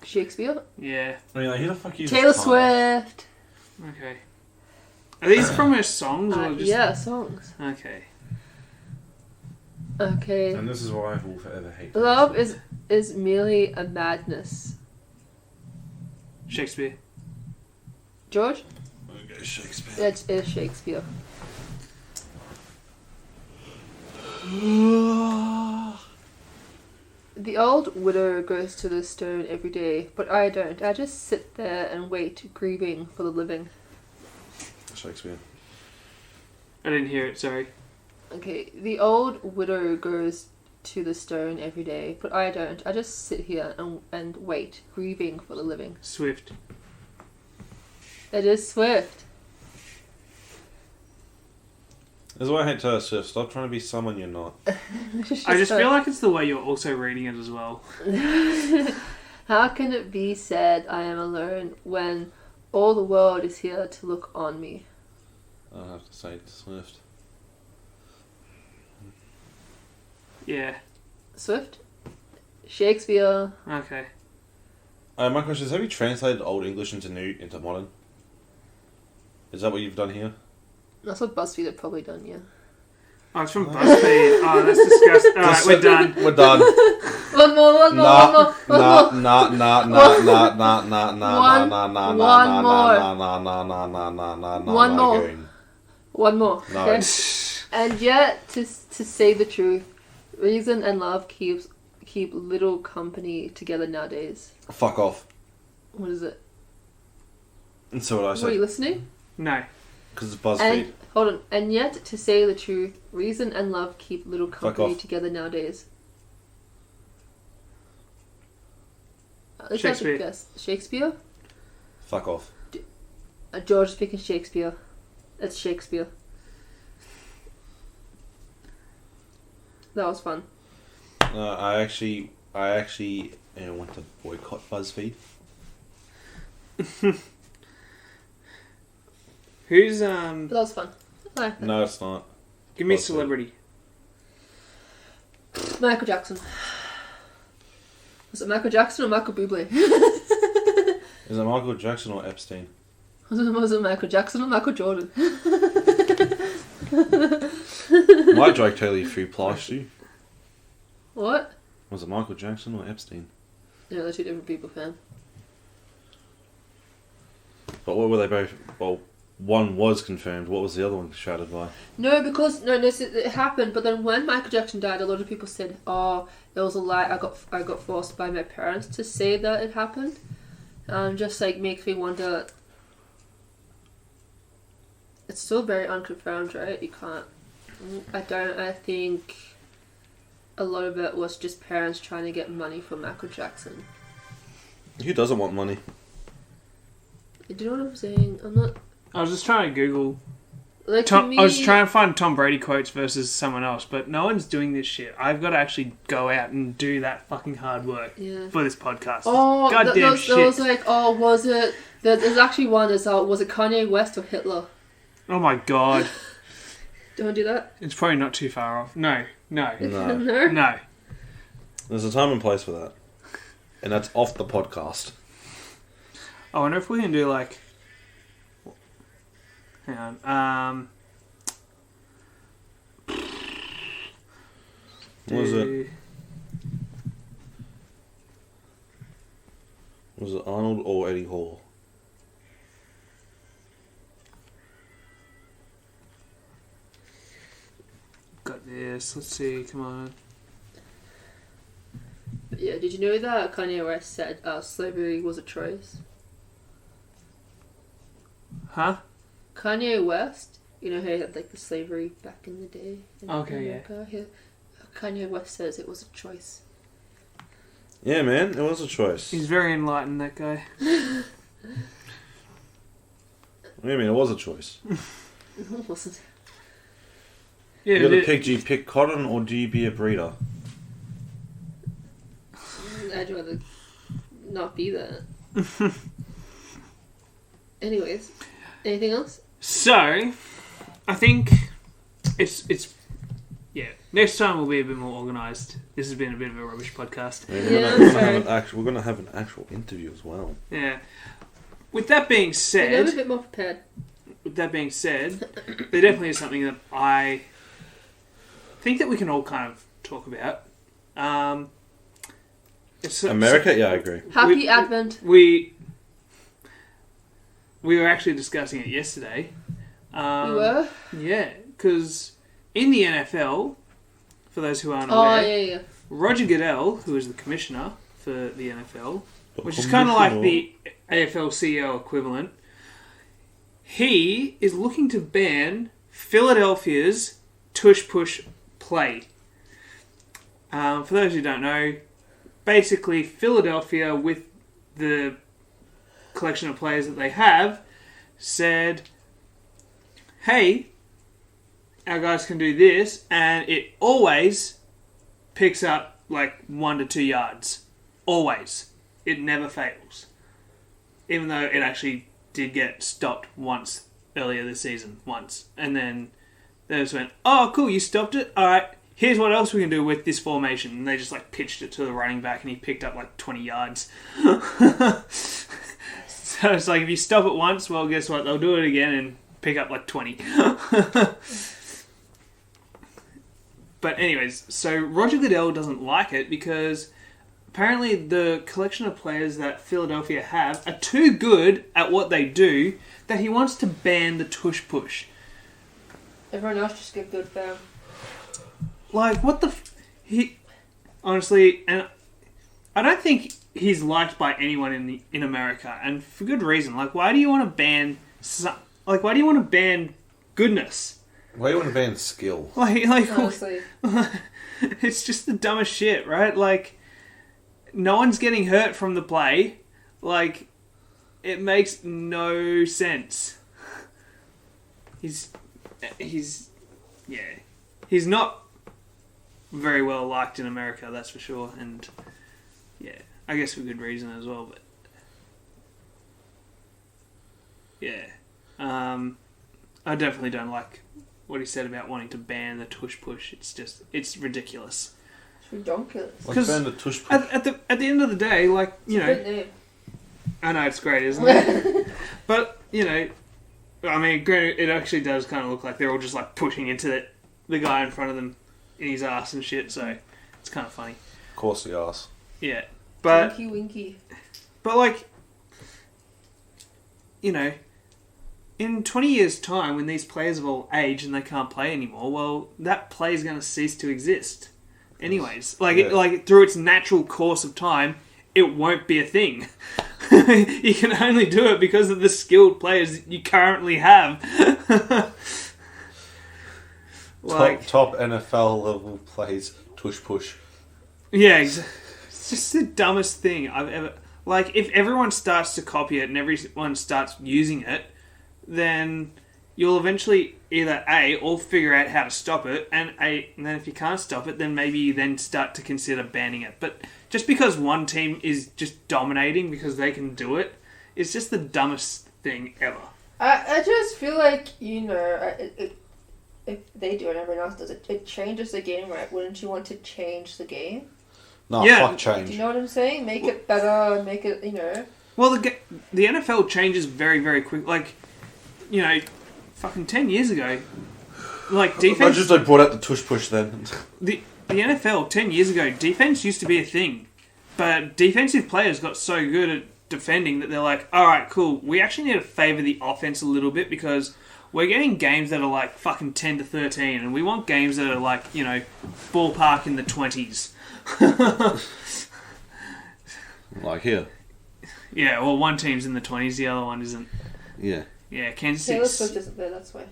Shakespeare? Yeah. I mean, like, who the fuck uses Taylor time? Swift! Okay. Are these from her songs or just? Yeah, songs. Okay. Okay. And this is why I will forever hate Love Taylor is merely a madness. Shakespeare. George? Swift. Okay, Shakespeare. It is Shakespeare. The old widow goes to the stone every day, but I don't. I just sit there and wait, grieving for the living. Shakespeare. I didn't hear it. Sorry. Okay, the old widow goes to the stone every day, but I don't. I just sit here and wait, grieving for the living. Swift. It is Swift. That's why I hate Taylor Swift. Stop trying to be someone you're not. I just feel like it's the way you're also reading it as well. How can it be said I am alone when all the world is here to look on me? I'll have to say Swift. Yeah. Swift? Shakespeare. Okay. My question is, have you translated Old English into modern? Is that what you've done here? That's what BuzzFeed had probably done, yeah. Oh, it's from BuzzFeed. Oh, that's disgusting. Alright, we're done. We're done. One more. One more. No. Okay? And yet, to say the truth, reason and love keep little company together nowadays. Fuck off. What is it? And so what I Were said. you listening? No. Because it's BuzzFeed. And hold on. And yet, to say the truth, reason and love keep little company off. together nowadays. Shakespeare. Guess. Shakespeare? Fuck off. George is speaking Shakespeare. It's Shakespeare. That was fun. I actually want to boycott BuzzFeed. Who's But that was fun. I liked that. No, it's not. Give me BuzzFeed. celebrity. Michael Jackson. Was it Michael Jackson or Michael Bublé? Is it Michael Jackson or Epstein? Was it Michael Jackson or Michael Jordan? My Drake Taylor free plush you. What? Was it Michael Jackson or Epstein? Yeah, they're two different people, fam. But what were they both? Well, one was confirmed. What was the other one shrouded by? No, because it happened. But then when Michael Jackson died, a lot of people said, "Oh, it was a lie. I got forced by my parents to say that it happened." Just like makes me wonder. It's still very unconfirmed, right? You can't. I think a lot of it was just parents trying to get money from Michael Jackson. Who doesn't want money? Do you know what I'm saying? I'm not. I was just trying to Google. Like I me, was trying to find Tom Brady quotes versus someone else, but no one's doing this shit. I've got to actually go out and do that fucking hard work for this podcast. Oh, goddamn shit. There was like, oh, was it? There's actually one. Was it Kanye West or Hitler? Oh my god. Do you want to do that? It's probably not too far off. No. No. No. There's a time and place for that. And that's off the podcast. I wonder if we can do like... Hang on. What was it? Was it Arnold or Eddie Hall? Got this. Let's see. Come on. Yeah. Did you know that Kanye West said slavery was a choice? Huh? Kanye West, you know how he had like the slavery back in the day in America? Yeah. Kanye West says it was a choice. Yeah, man, it was a choice. He's very enlightened, that guy. What do you mean, it was a choice? It wasn't. Yeah, you gotta pick, do you pick cotton or do you be a breeder? I'd rather not be that. Anyways, anything else? So, I think it's yeah. Next time we'll be a bit more organised. This has been a bit of a rubbish podcast. Yeah, we're gonna have an actual interview as well. Yeah. With that being said, a bit more prepared. With that being said, there definitely is something that I think that we can all kind of talk about. America, yeah, I agree. Happy Advent. We were actually discussing it yesterday. We were? Yeah, because in the NFL, for those who aren't aware, yeah. Roger Goodell, who is the commissioner for the NFL, which is kind of like the AFL-CIO equivalent, he is looking to ban Philadelphia's tush-push play. For those who don't know, basically Philadelphia, with the collection of players that they have, said, hey, our guys can do this, and it always picks up like 1 to 2 yards. Always. It never fails. Even though it actually did get stopped once earlier this season. Once. And then they just went, oh, cool, you stopped it? Alright, here's what else we can do with this formation. And they just like pitched it to the running back and he picked up like 20 yards. So it's like, if you stop it once, well, guess what? They'll do it again and pick up like 20. But anyways, so Roger Goodell doesn't like it because apparently the collection of players that Philadelphia have are too good at what they do that he wants to ban the tush-push. Everyone else just get good, fam. Like, what the... He honestly, and I don't think he's liked by anyone in America, and for good reason. Like, why do you want to ban... why do you want to ban goodness? Why do you want to ban skill? Like Honestly. It's just the dumbest shit, right? Like, no one's getting hurt from the play. Like, it makes no sense. He's not very well liked in America, that's for sure, and yeah, I guess for good reason as well, but yeah, I definitely don't like what he said about wanting to ban the tush-push. It's ridiculous. It's ridiculous. Because ban the tush-push. at the end of the day, like, you know, Good name. I know it's great, isn't it? But, you know, I mean, granted, it actually does kind of look like they're all just like pushing into the guy in front of them in his ass and shit, so it's kind of funny. Of course, the ass. Yeah, but Winky winky. But like, you know, in 20 years' time, when these players have all aged and they can't play anymore, well, that play is going to cease to exist. Anyways, like through its natural course of time, it won't be a thing. You can only do it because of the skilled players you currently have. Top NFL level plays tush-push. Yeah, it's just the dumbest thing I've ever... Like, if everyone starts to copy it and everyone starts using it, then you'll eventually either A, all figure out how to stop it, and then if you can't stop it, then maybe you then start to consider banning it. But just because one team is just dominating because they can do it, it's just the dumbest thing ever. I just feel like, you know, if they do it and everyone else does it, it changes the game, right? Wouldn't you want to change the game? No, Yeah. fuck change. Do you know what I'm saying? Make it better, make it, you know... Well, the NFL changes very, very quick. Like, you know, fucking 10 years ago, like, defense... I just brought out the tush-push then. The NFL, 10 years ago, defense used to be a thing. But defensive players got so good at defending that they're like, alright, cool, we actually need to favour the offense a little bit because we're getting games that are like fucking 10 to 13 and we want games that are like, you know, ballpark in the 20s. Like here. Yeah, well, one team's in the 20s, the other one isn't. Yeah. Yeah, Kansas Taylor City. Swift isn't there, that's why.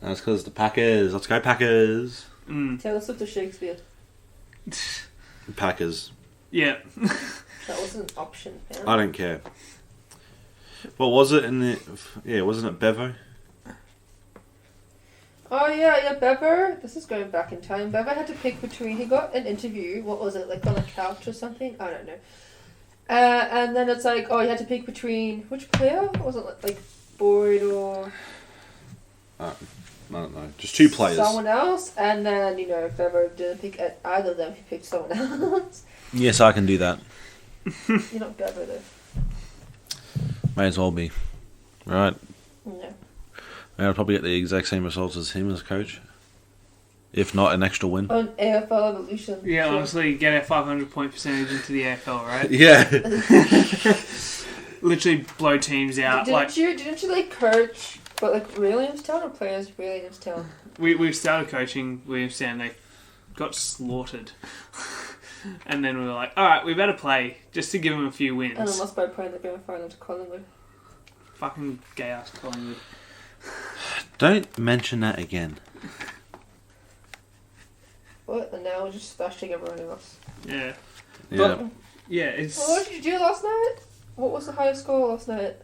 That's because the Packers. Let's go Packers. Taylor Swift or Shakespeare? Packers. Yeah. That wasn't an option, man. I don't care. What was it in the... Yeah, wasn't it Bevo? Oh yeah, Bevo. This is going back in time. Bevo had to pick between... He got an interview. What was it, like on a couch or something? I don't know. And then it's like, oh, you had to pick between... Which player? Was it like Boyd or... I don't know. Just 2 players. Someone else, and then, if ever didn't pick either of them, he picked someone else. Yes, I can do that. You're not Bevo, though. May as well be. Right. No. I'll probably get the exact same results as him as coach. If not, an extra win. On AFL Evolution. Yeah, sure. honestly, get a 500-point percentage into the AFL, right? Yeah. Literally blow teams out. Didn't you coach, but Williamstown or players Williamstown? We've started coaching Williamstown. They got slaughtered. And then we were like, alright, we better play just to give them a few wins. And I lost by playing the grand final to Collingwood. Fucking gay ass Collingwood. Don't mention that again. What? And now we're just smashing everyone else. Yeah. Yeah. But, yeah, it's... Well, what did you do last night? What was the highest score last night?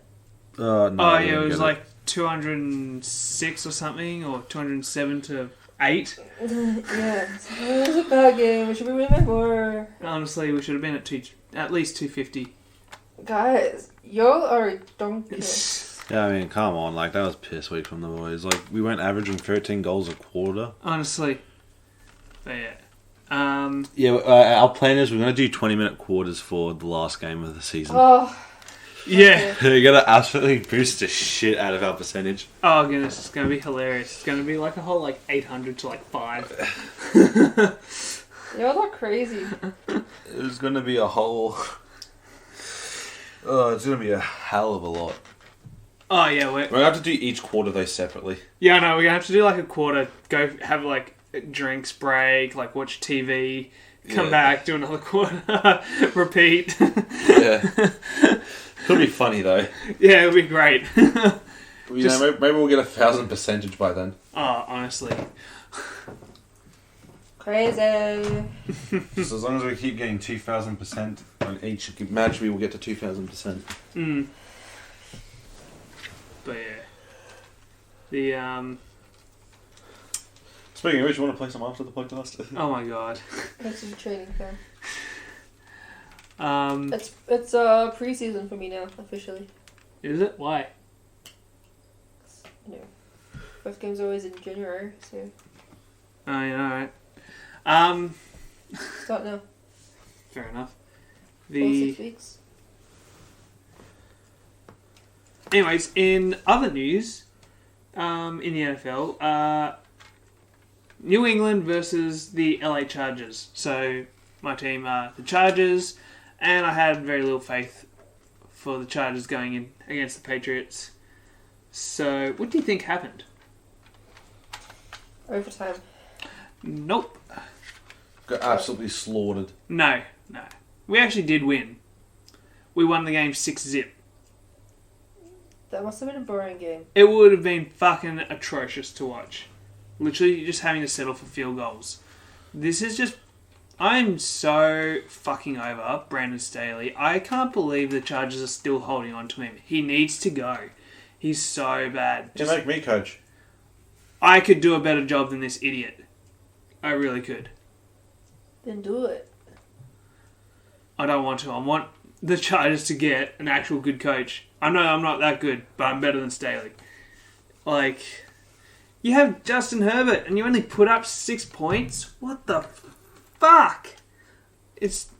No, Oh, yeah, it was like 206 or something, or 207 to 8. Yeah. It was a bad game. We should be winning more. Honestly, we should have been at least 250. Guys, y'all are donkeys. Yeah, I mean, come on. Like, that was piss weak from the boys. Like, we weren't averaging 13 goals a quarter. Honestly. But yeah. Yeah, our plan is we're going to do 20-minute quarters for the last game of the season. Oh. Yeah. You're going to absolutely boost the shit out of our percentage. Oh goodness, it's going to be hilarious. It's going to be like a whole 800 to 5. Y'all are crazy. It's going to be a whole... Oh, it's going to be a hell of a lot. Oh yeah, We're going to have to do each quarter, though, separately. Yeah, no, we're going to have to do a quarter, go have drinks break, watch TV, come back, do another quarter, repeat. Yeah. It'll be funny, though. Yeah, it'll be great. Maybe we'll get 1,000 percentage by then. Oh, honestly. Crazy. Just as long as we keep getting 2,000% on each match, we will get to 2,000%. Mm. But yeah. Speaking of which, you want to play some after the podcast? Oh my god. That's a training camp. Is It's pre-season for me now, officially. it? Why? First game's always in January, so Oh yeah, alright. start now. Fair enough. 4 6 weeks. Anyways, in other news, in the NFL, New England versus the LA Chargers. So, my team are the Chargers, and I had very little faith for the Chargers going in against the Patriots. So, what do you think happened? Overtime. Nope. Got absolutely slaughtered. No. We actually did win. We won the game 6-0. That must have been a boring game. It would have been fucking atrocious to watch. Literally just having to settle for field goals. This is just... I'm so fucking over Brandon Staley. I can't believe the Chargers are still holding on to him. He needs to go. He's so bad. Just make me coach. I could do a better job than this idiot. I really could. Then do it. I don't want to. I want the Chargers to get an actual good coach. I know I'm not that good, but I'm better than Staley. You have Justin Herbert, and you only put up 6 points? What the fuck? It's...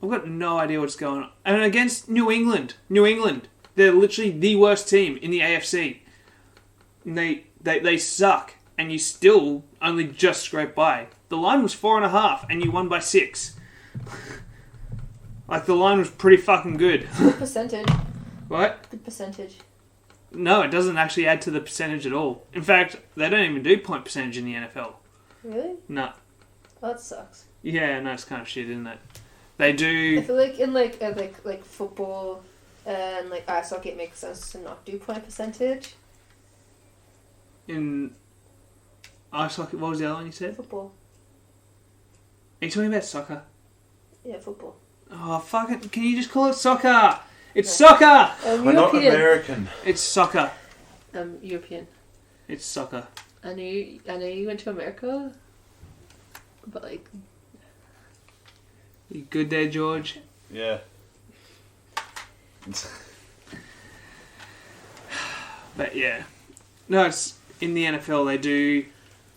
I've got no idea what's going on. And against New England. They're literally the worst team in the AFC. And they suck. And you still only just scraped by. The line was 4.5, and you won by 6. The line was pretty fucking good. Good percentage. What? Good percentage. No, it doesn't actually add to the percentage at all. In fact, they don't even do point percentage in the NFL. Really? No. Oh, that sucks. Yeah, no, it's kind of shit, isn't it? They do... I feel like in football and ice hockey, it makes sense to not do point percentage. In ice hockey, what was the other one you said? Football. Are you talking about soccer? Yeah, football. Oh, fucking... Can you just call it soccer? It's soccer! We're not American. It's soccer. European. It's soccer. I know you went to America, but You good there, George? Yeah. But yeah. No, it's in the NFL. They do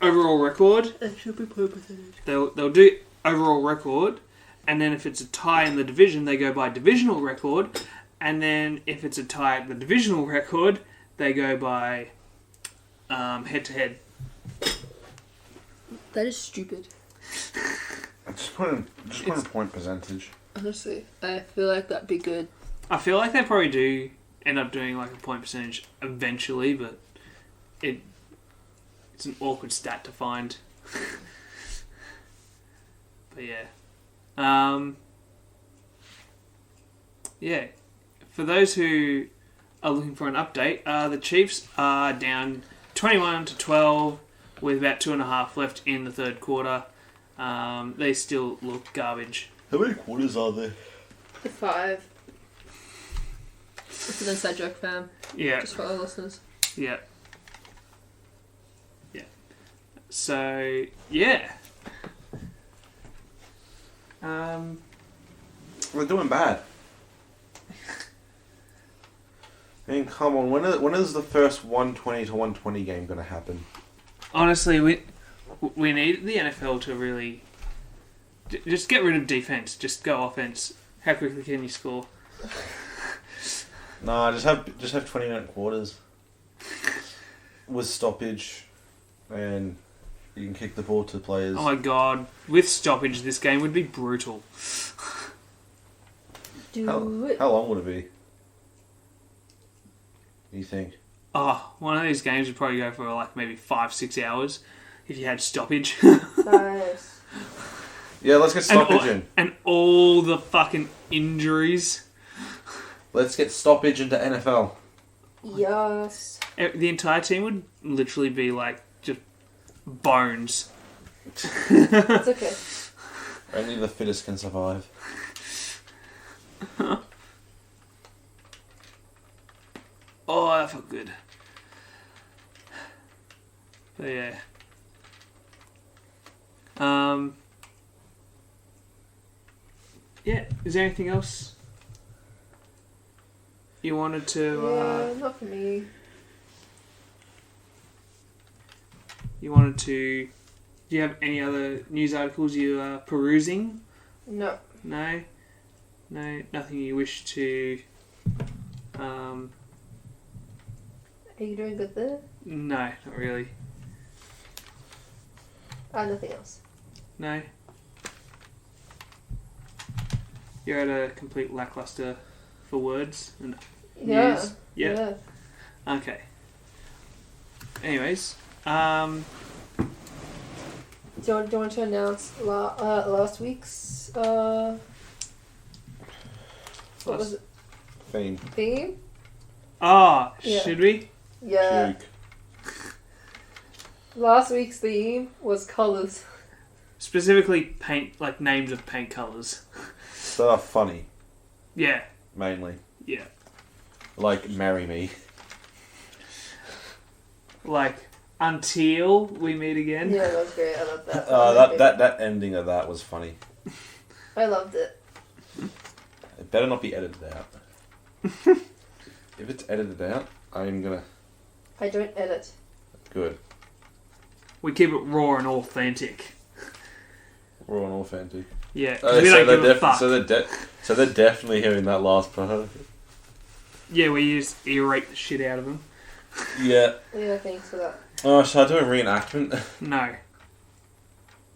overall record. It should be point percentage. They'll do overall record, and then if it's a tie in the division, they go by divisional record, and then if it's a tie at the divisional record, they go by head to head. That is stupid. Just put in point percentage. Honestly, I feel like that'd be good. I feel like they probably do end up doing like a point percentage eventually, but it's an awkward stat to find. But yeah. Yeah. For those who are looking for an update, the Chiefs are down 21-12 with about 2.5 left in the third quarter. They still look garbage. How many quarters are there? 5. It's an inside joke, fam. Yeah. Just for our listeners. Yeah. Yeah. So, yeah. We're doing bad. I mean, come on. When is the first 120 to 120 game going to happen? Honestly, we need the NFL to really just get rid of defense. Just go offense. How quickly can you score? Nah, just have 20-minute quarters with stoppage, and you can kick the ball to players. Oh my god! With stoppage, this game would be brutal. How long would it be? You think? Oh, one of these games would probably go for like maybe 5-6 hours if you had stoppage. Nice. Yeah, let's get stoppage in. And all the fucking injuries. Let's get stoppage into NFL. Yes. The entire team would literally be like just bones. It's okay. Only the fittest can survive. Oh, that felt good. But yeah. Yeah, is there anything else you wanted to... not for me. You wanted to... Do you have any other news articles you are perusing? No. No? No? Nothing you wish to... Are you doing good there? No, not really. Nothing else. No? You're at a complete lackluster for words and Yeah. news? Yeah. Okay. Anyways, Do you want to announce last week's what was it? Theme? yeah. Should we? Yeah. Juke. Last week's theme was colours. Specifically paint, like names of paint colours. That are funny, Yeah. mainly. Yeah. Like, marry me. Like, until we meet again. Yeah, that was great. I loved that. That ending of that was funny. I loved it. It better not be edited out. If it's edited out, I'm gonna... I don't edit. Good. We keep it raw and authentic. We're on authentic. Yeah. Oh, We so don't give a fuck. So they're definitely hearing that last part. Yeah, we just earrate the shit out of them. Yeah. Yeah, thanks for that. Oh, should I do a reenactment? No.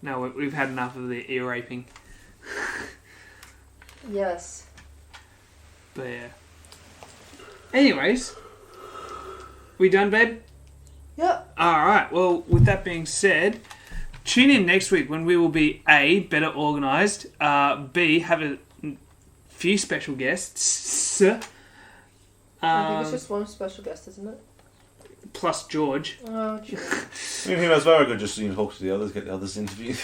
No, we've had enough of the ear raping. Yes. But yeah. Anyways. We done, babe? Yep. Alright, well, with that being said, tune in next week when we will be A, better organised, B, have a few special guests. I think it's just one special guest, isn't it? Plus George. Oh, true. I mean, who knows, very good just talk to the others, get the others interviewed.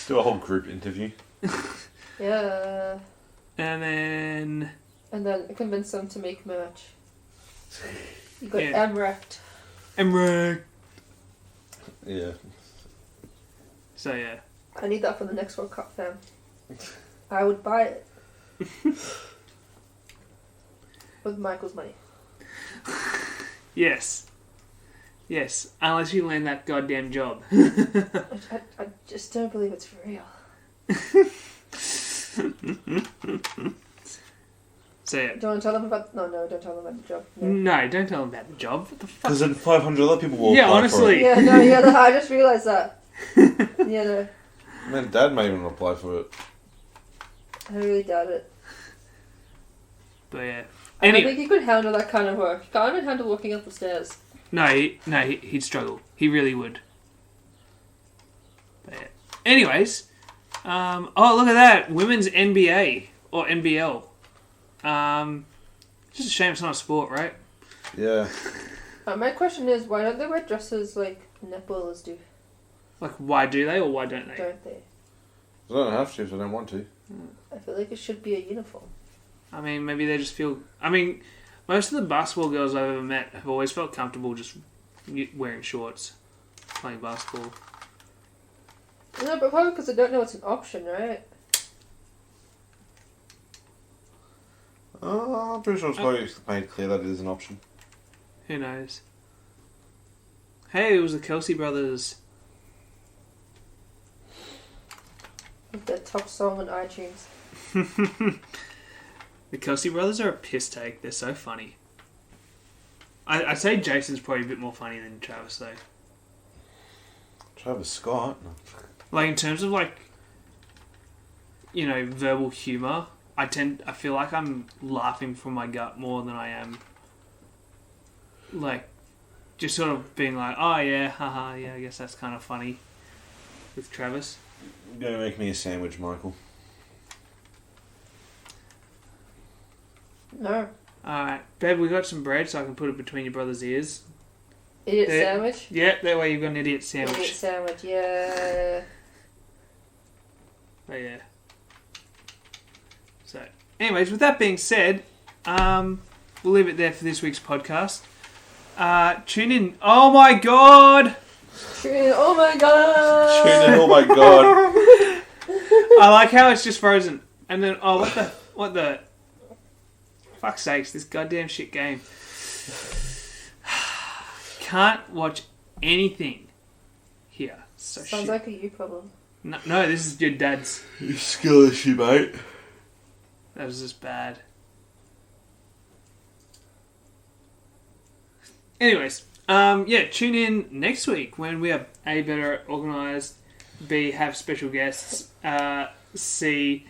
Do a whole group interview. Yeah. And then... And then convince them to make merch. You got Yeah. Emrect. Emrek. Yeah. So yeah. I need that for the next World Cup, fam. I would buy it. With Michael's money. Yes. Yes, unless you land that goddamn job. I just don't believe it's for real. So yeah. Do you want to tell them about... No, don't tell them about the job. No, don't tell them about the job. What the fuck? Because then 500 other people will Yeah, apply honestly. for it. Yeah, no, yeah, I just realised that. Yeah, no. And then Dad may even apply for it. I really doubt it. But yeah. I don't think he could handle that kind of work. He can't even handle walking up the stairs. No, he'd struggle. He really would. But yeah. Anyways, oh look at that, women's NBA or NBL. Just a shame it's not a sport, right? Yeah. My question is, why don't they wear dresses like netballers do? Like, why do they or why don't they? Don't they? They don't have to if they don't want to. I feel like it should be a uniform. I mean, maybe they just feel... I mean, most of the basketball girls I've ever met have always felt comfortable just wearing shorts, playing basketball. No, but probably because they don't know it's an option, right? I'm pretty sure it's probably made clear that it is an option. Who knows? Hey, it was the Kelsey brothers. With their top song on iTunes. The Kelsey brothers are a piss take. They're so funny. I'd say Jason's probably a bit more funny than Travis, though. Travis Scott? Like, in terms of, like, you know, verbal humour, I feel like I'm laughing from my gut more than I am, like, just sort of being like, oh yeah, haha, yeah, I guess that's kind of funny with Travis. You're going to make me a sandwich, Michael. No. Alright, babe, we got some bread so I can put it between your brother's ears. Idiot There. sandwich? Yeah, that way you've got an idiot sandwich. Idiot sandwich, yeah. But yeah. So, anyways, with that being said, we'll leave it there for this week's podcast. Tune in. Oh my god! Tune in, oh my god! Tune in, oh my god. I like how it's just frozen. And then, oh, what the... Fuck's sakes, this goddamn shit game. Can't watch anything here. So Sounds shit. like a you problem. No, this is your dad's. You skill issue, mate. That was just bad. Anyways, yeah, tune in next week when we are A, better organised, B, have special guests, C,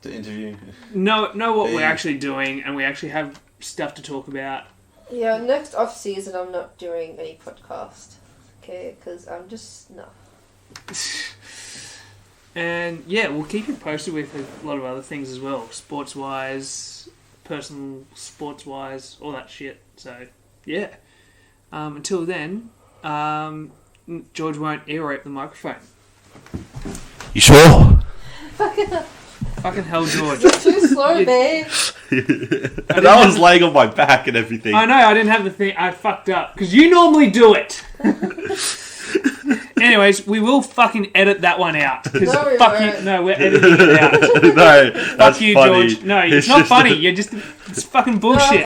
The interview. know what B, we're actually doing, and we actually have stuff to talk about. Yeah, next off season I'm not doing any podcast. Okay, because I'm just, no. And yeah, we'll keep you posted with a lot of other things as well, sports-wise, personal sports-wise, all that shit. So, yeah. Until then, George won't ear rape the microphone. You sure? Fucking hell, George. You're too slow, babe. That was laying on my back and everything. I know, I didn't have the thing. I fucked up. Because you normally do it. Anyways, we will fucking edit that one out. 'Cause No, we fuck you. won't. No, we're editing it out. No, that's Fuck you, funny. George. No, it's not funny. You're just... It's fucking bullshit.